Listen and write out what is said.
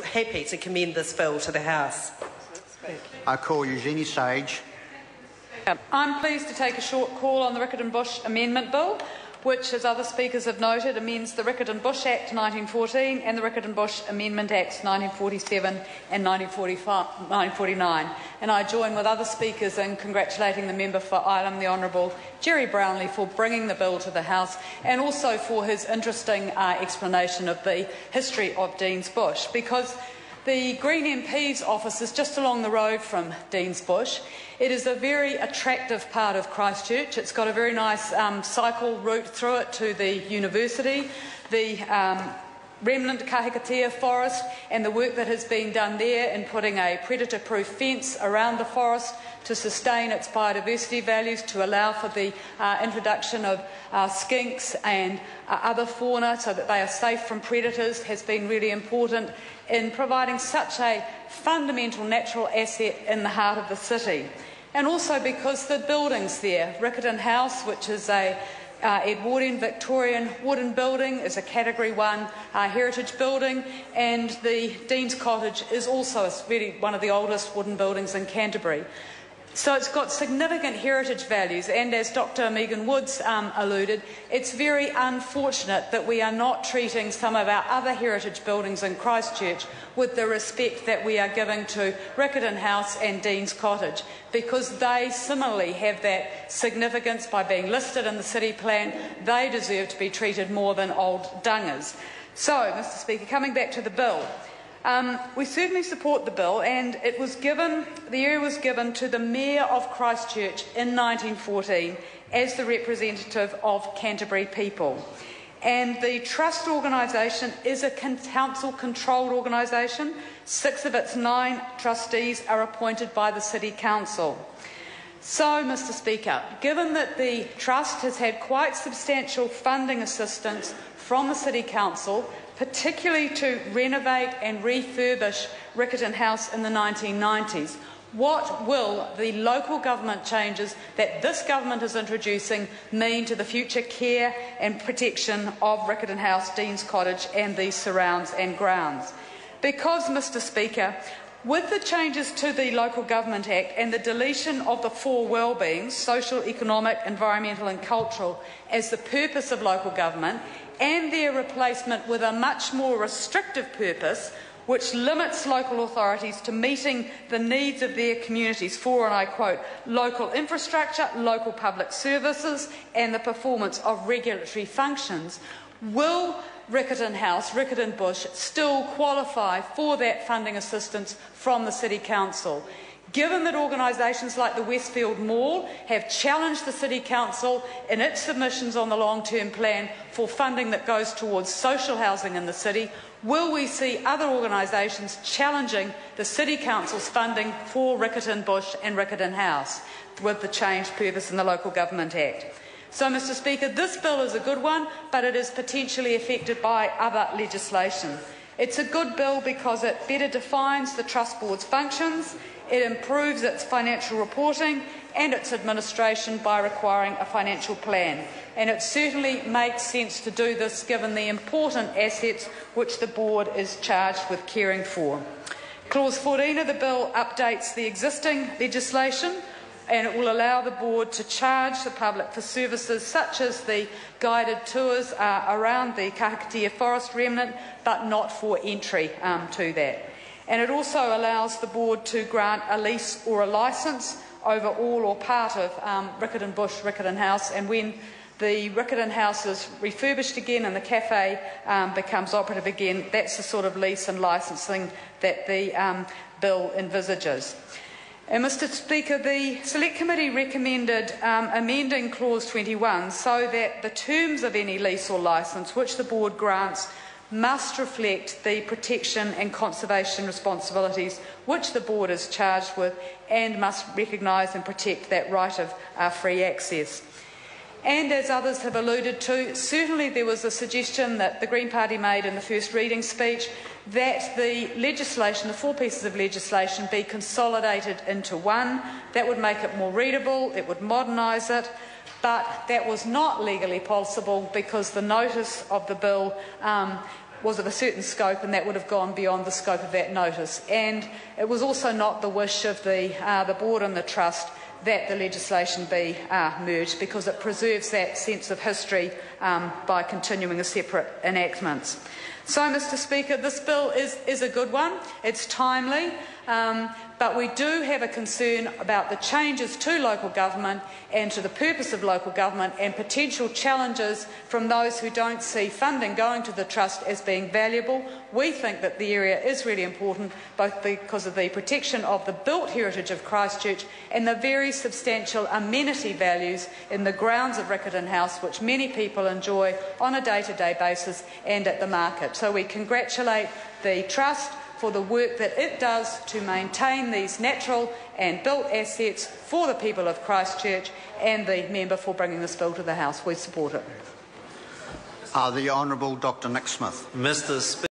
happy to commend this bill to the House. I call Eugenie Sage. I'm pleased to take a short call on the Riccarton Bush Amendment Bill, which, as other speakers have noted, amends the Riccarton Bush Act 1914 and the Riccarton Bush Amendment Acts 1947 and 1949. And I join with other speakers in congratulating the member for Ilam, the Honourable Jerry Brownlee, for bringing the bill to the House and also for his interesting explanation of the history of Deans Bush, because the Green MP's office is just along the road from Deans Bush. It is a very attractive part of Christchurch. It's got a very nice cycle route through it to the university, the remnant kahikatea forest, and the work that has been done there in putting a predator-proof fence around the forest to sustain its biodiversity values, to allow for the introduction of skinks and other fauna so that they are safe from predators, has been really important in providing such a fundamental natural asset in the heart of the city. And also because the buildings there, Riccarton House, which is a Edwardian Victorian wooden building, is a Category 1 heritage building, and the Dean's Cottage is also really one of the oldest wooden buildings in Canterbury. So it's got significant heritage values, and as Dr Megan Woods alluded, it's very unfortunate that we are not treating some of our other heritage buildings in Christchurch with the respect that we are giving to Riccarton House and Dean's Cottage, because they similarly have that significance by being listed in the city plan. They deserve to be treated more than old dungers. So, Mr Speaker, coming back to the bill. We certainly support the bill, and the area was given to the Mayor of Christchurch in 1914 as the representative of Canterbury people. And the trust organisation is a council-controlled organisation. 6 of its 9 trustees are appointed by the City Council. So, Mr Speaker, given that the trust has had quite substantial funding assistance from the City Council, particularly to renovate and refurbish Riccarton House in the 1990s, what will the local government changes that this government is introducing mean to the future care and protection of Riccarton House, Dean's Cottage and the surrounds and grounds? Because, Mr Speaker, with the changes to the Local Government Act and the deletion of the 4 wellbeings, social, economic, environmental and cultural, as the purpose of local government, and their replacement with a much more restrictive purpose which limits local authorities to meeting the needs of their communities for, and I quote, local infrastructure, local public services and the performance of regulatory functions, will Riccarton House, Riccarton Bush, still qualify for that funding assistance from the City Council? Given that organisations like the Westfield Mall have challenged the City Council in its submissions on the long-term plan for funding that goes towards social housing in the city, will we see other organisations challenging the City Council's funding for Riccarton Bush and Riccarton House with the changed purpose in the Local Government Act? So, Mr Speaker, this bill is a good one, but it is potentially affected by other legislation. It's a good bill because it better defines the Trust Board's functions, it improves its financial reporting and its administration by requiring a financial plan. And it certainly makes sense to do this given the important assets which the Board is charged with caring for. Clause 14 of the bill updates the existing legislation, and it will allow the Board to charge the public for services such as the guided tours around the kahikatea forest remnant, but not for entry to that. And it also allows the Board to grant a lease or a licence over all or part of Riccarton Bush, Riccarton House, and when the Riccarton House is refurbished again and the cafe becomes operative again, that's the sort of lease and licensing that the bill envisages. And Mr Speaker, the Select Committee recommended amending Clause 21 so that the terms of any lease or licence which the Board grants must reflect the protection and conservation responsibilities which the Board is charged with and must recognise and protect that right of free access. And as others have alluded to, certainly there was a suggestion that the Green Party made in the first reading speech that the legislation, the 4 pieces of legislation, be consolidated into one. That would make it more readable, it would modernise it, but that was not legally possible because the notice of the bill was of a certain scope, and that would have gone beyond the scope of that notice. And it was also not the wish of the board and the trust that the legislation be merged, because it preserves that sense of history by continuing as separate enactments. So, Mr Speaker, this bill is a good one. It's timely, but we do have a concern about the changes to local government and to the purpose of local government, and potential challenges from those who don't see funding going to the trust as being valuable. We think that the area is really important, both because of the protection of the built heritage of Christchurch and the very substantial amenity values in the grounds of Riccarton House, which many people enjoy on a day-to-day basis and at the market. So we congratulate the trust for the work that it does to maintain these natural and built assets for the people of Christchurch, and the member for bringing this bill to the House. We support it. The Honourable Dr Nick Smith. Mr. Speaker.